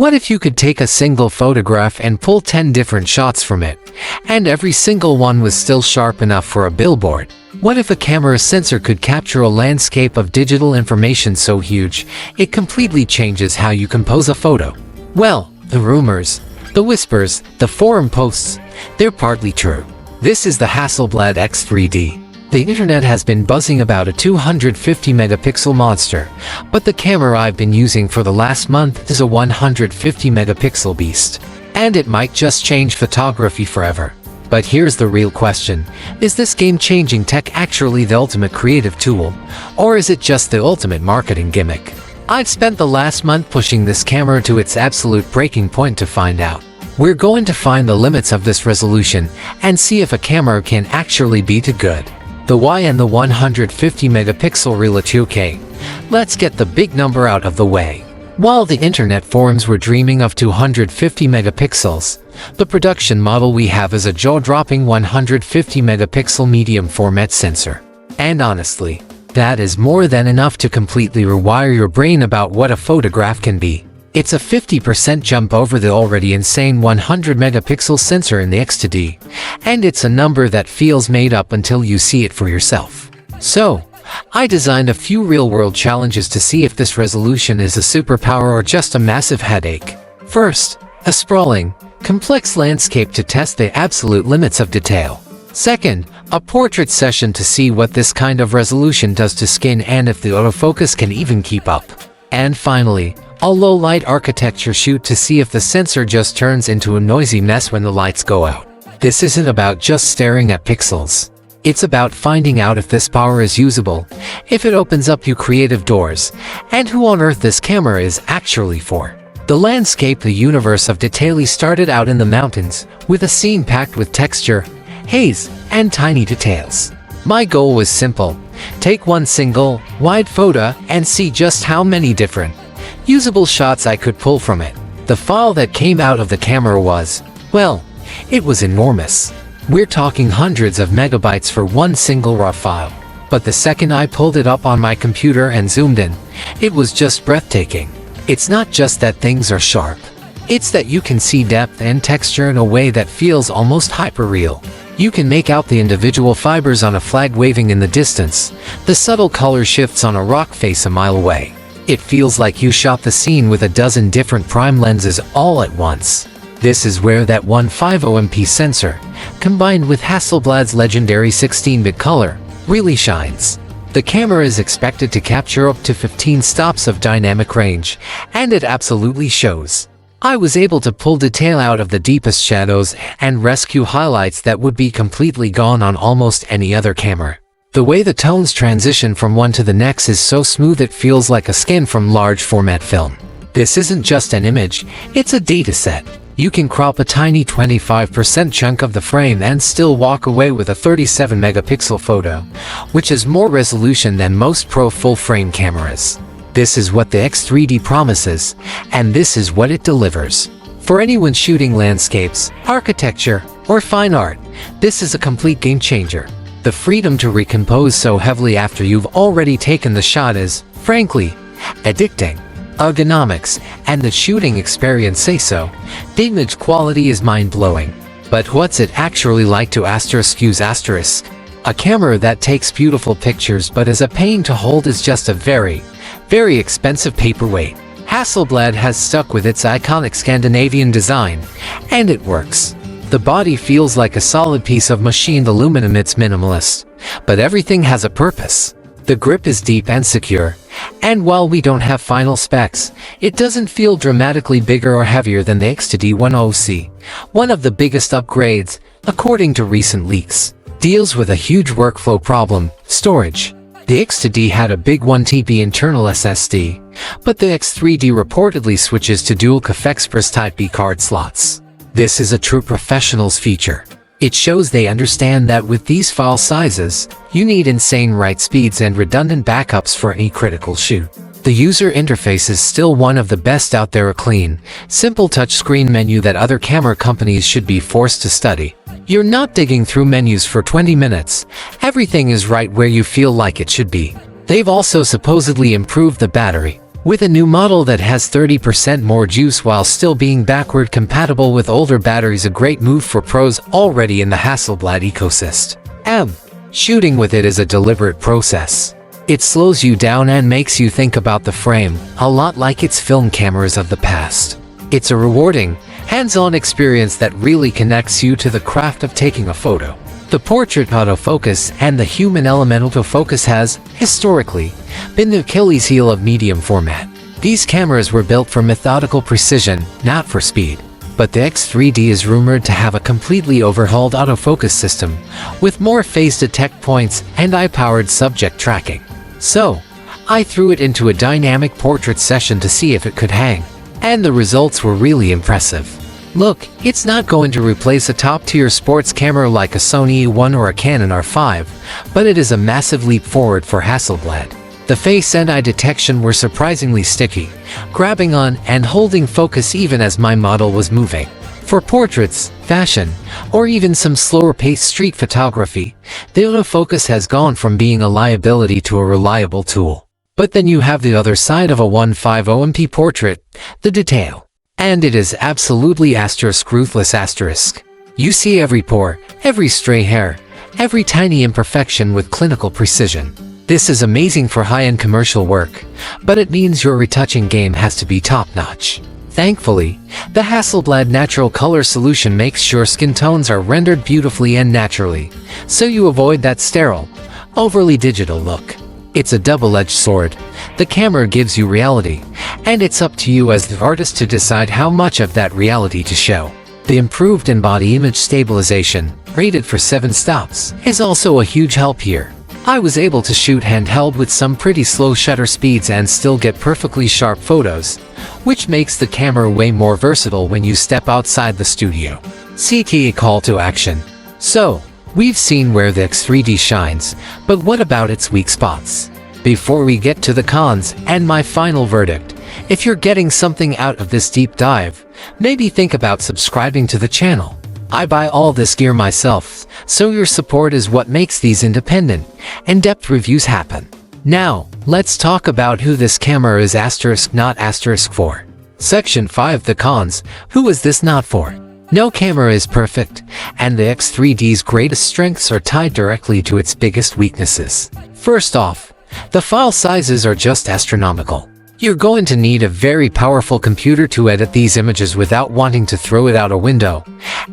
What if you could take a single photograph and pull 10 different shots from it, and every single one was still sharp enough for a billboard? What if a camera sensor could capture a landscape of digital information so huge, it completely changes how you compose a photo? Well, the rumors, the whispers, the forum posts, they're partly true. This is the Hasselblad X3D. The internet has been buzzing about a 250 megapixel monster, but the camera I've been using for the last month is a 150 megapixel beast. And it might just change photography forever. But here's the real question. Is this game-changing tech actually the ultimate creative tool? Or is it just the ultimate marketing gimmick? I've spent the last month pushing this camera to its absolute breaking point to find out. We're going to find the limits of this resolution and see if a camera can actually be too good. The why and the 150 megapixel revolutionize. Let's get the big number out of the way. While the internet forums were dreaming of 250 megapixels, the production model we have is a jaw-dropping 150 megapixel medium format sensor. And honestly, that is more than enough to completely rewire your brain about what a photograph can be. It's a 50% jump over the already insane 100 megapixel sensor in the X3D, and it's a number that feels made up until you see it for yourself. So, I designed a few real-world challenges to see if this resolution is a superpower or just a massive headache. First, a sprawling, complex landscape to test the absolute limits of detail. Second, a portrait session to see what this kind of resolution does to skin and if the autofocus can even keep up. And finally, a low-light architecture shoot to see if the sensor just turns into a noisy mess when the lights go out. This isn't about just staring at pixels. It's about finding out if this power is usable, if it opens up new creative doors, and who on earth this camera is actually for. The landscape, the universe of detail started out in the mountains, with a scene packed with texture, haze, and tiny details. My goal was simple. Take one single, wide photo and see just how many different, usable shots I could pull from it. The file that came out of the camera was, well, it was enormous. We're talking hundreds of megabytes for one single raw file. But the second I pulled it up on my computer and zoomed in, it was just breathtaking. It's not just that things are sharp. It's that you can see depth and texture in a way that feels almost hyper-real. You can make out the individual fibers on a flag waving in the distance, the subtle color shifts on a rock face a mile away. It feels like you shot the scene with a dozen different prime lenses all at once. This is where that 150MP sensor, combined with Hasselblad's legendary 16-bit color, really shines. The camera is expected to capture up to 15 stops of dynamic range, and it absolutely shows. I was able to pull detail out of the deepest shadows and rescue highlights that would be completely gone on almost any other camera. The way the tones transition from one to the next is so smooth it feels like a scan from large format film. This isn't just an image, it's a dataset. You can crop a tiny 25% chunk of the frame and still walk away with a 37 megapixel photo, which is more resolution than most pro full-frame cameras. This is what the X3D promises, and this is what it delivers. For anyone shooting landscapes, architecture, or fine art, this is a complete game changer. The freedom to recompose so heavily after you've already taken the shot is, frankly, addicting. Ergonomics and the shooting experience say so. The image quality is mind-blowing. But what's it actually like to use asterisk? A camera that takes beautiful pictures but is a pain to hold is just a very, very expensive paperweight. Hasselblad has stuck with its iconic Scandinavian design, and it works. The body feels like a solid piece of machined aluminum. It's minimalist, but everything has a purpose. The grip is deep and secure, and while we don't have final specs, it doesn't feel dramatically bigger or heavier than the X3D 10C. One of the biggest upgrades, according to recent leaks, deals with a huge workflow problem: storage. The X3D had a big 1TB internal SSD, but the X3D reportedly switches to dual CAF Express Type B card slots. This is a true professional's feature. It shows they understand that with these file sizes, you need insane write speeds and redundant backups for any critical shoot. The user interface is still one of the best out there, a clean, simple touchscreen menu that other camera companies should be forced to study. You're not digging through menus for 20 minutes. Everything is right where you feel like it should be. They've also supposedly improved the battery. With a new model that has 30% more juice while still being backward compatible with older batteries, a great move for pros already in the Hasselblad ecosystem. Shooting with it is a deliberate process. It slows you down and makes you think about the frame, a lot like its film cameras of the past. It's a rewarding, hands-on experience that really connects you to the craft of taking a photo. The portrait autofocus and the human element autofocus has, historically, been the Achilles heel of medium format. These cameras were built for methodical precision, not for speed. But the X3D is rumored to have a completely overhauled autofocus system, with more phase detect points and eye-powered subject tracking. So, I threw it into a dynamic portrait session to see if it could hang, and the results were really impressive. Look, it's not going to replace a top-tier sports camera like a Sony E1 or a Canon R5, but it is a massive leap forward for Hasselblad. The face and eye detection were surprisingly sticky, grabbing on and holding focus even as my model was moving. For portraits, fashion, or even some slower-paced street photography, the autofocus has gone from being a liability to a reliable tool. But then you have the other side of a 150MP portrait, the detail. And it is absolutely ruthless. You see every pore, every stray hair, every tiny imperfection with clinical precision. This is amazing for high-end commercial work, but it means your retouching game has to be top-notch. Thankfully, the Hasselblad Natural Color solution makes sure skin tones are rendered beautifully and naturally, so you avoid that sterile, overly digital look. It's a double-edged sword. The camera gives you reality, and it's up to you as the artist to decide how much of that reality to show. The improved in-body image stabilization, rated for 7 stops, is also a huge help here. I was able to shoot handheld with some pretty slow shutter speeds and still get perfectly sharp photos, which makes the camera way more versatile when you step outside the studio. CTA call to action. So, we've seen where the X3D shines, but what about its weak spots? Before we get to the cons and my final verdict, if you're getting something out of this deep dive, maybe think about subscribing to the channel. I buy all this gear myself, so your support is what makes these independent, in-depth reviews happen. Now, let's talk about who this camera is not for. Section 5. The cons. Who is this not for? No camera is perfect, and the X3D's greatest strengths are tied directly to its biggest weaknesses. First off, the file sizes are just astronomical. You're going to need a very powerful computer to edit these images without wanting to throw it out a window,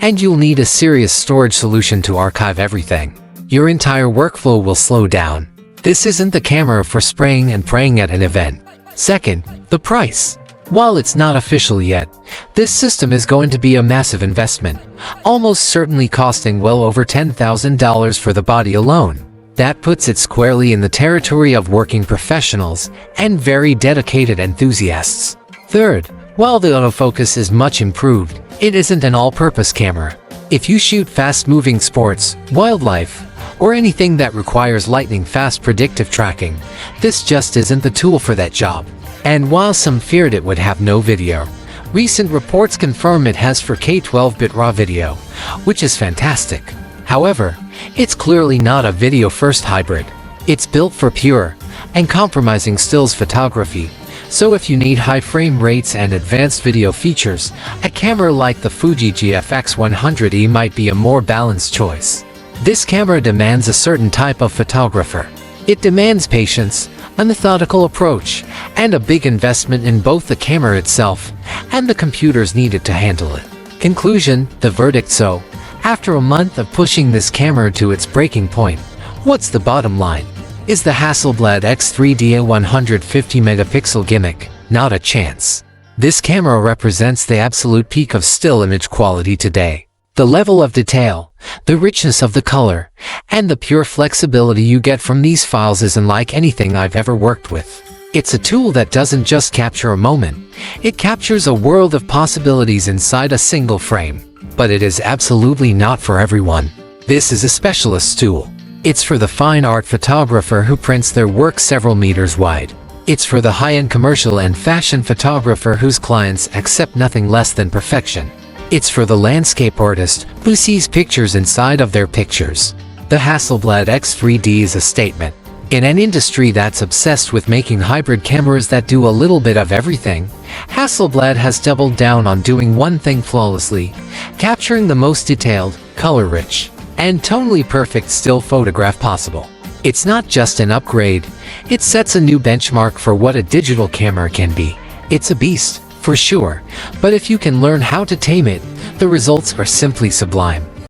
and you'll need a serious storage solution to archive everything. Your entire workflow will slow down. This isn't the camera for spraying and praying at an event. Second, the price. While it's not official yet, this system is going to be a massive investment, almost certainly costing well over $10,000 for the body alone. That puts it squarely in the territory of working professionals and very dedicated enthusiasts. Third, while the autofocus is much improved, it isn't an all-purpose camera. If you shoot fast-moving sports, wildlife, or anything that requires lightning-fast predictive tracking, this just isn't the tool for that job. And while some feared it would have no video, recent reports confirm it has 4K 12-bit RAW video, which is fantastic. However, it's clearly not a video-first hybrid. It's built for pure, uncompromising stills photography, so if you need high frame rates and advanced video features, a camera like the Fuji GFX100E might be a more balanced choice. This camera demands a certain type of photographer. It demands patience, a methodical approach, and a big investment in both the camera itself and the computers needed to handle it. Conclusion, the verdict. So, after a month of pushing this camera to its breaking point, what's the bottom line? Is the Hasselblad X3D a 150 megapixel gimmick? Not a chance. This camera represents the absolute peak of still image quality today. The level of detail, the richness of the color, and the pure flexibility you get from these files is unlike anything I've ever worked with. It's a tool that doesn't just capture a moment, it captures a world of possibilities inside a single frame. But it is absolutely not for everyone. This is a specialist tool. It's for the fine art photographer who prints their work several meters wide. It's for the high-end commercial and fashion photographer whose clients accept nothing less than perfection. It's for the landscape artist who sees pictures inside of their pictures. The Hasselblad X3D is a statement. In an industry that's obsessed with making hybrid cameras that do a little bit of everything, Hasselblad has doubled down on doing one thing flawlessly, capturing the most detailed, color-rich, and tonally perfect still photograph possible. It's not just an upgrade, it sets a new benchmark for what a digital camera can be. It's a beast, for sure, but if you can learn how to tame it, the results are simply sublime.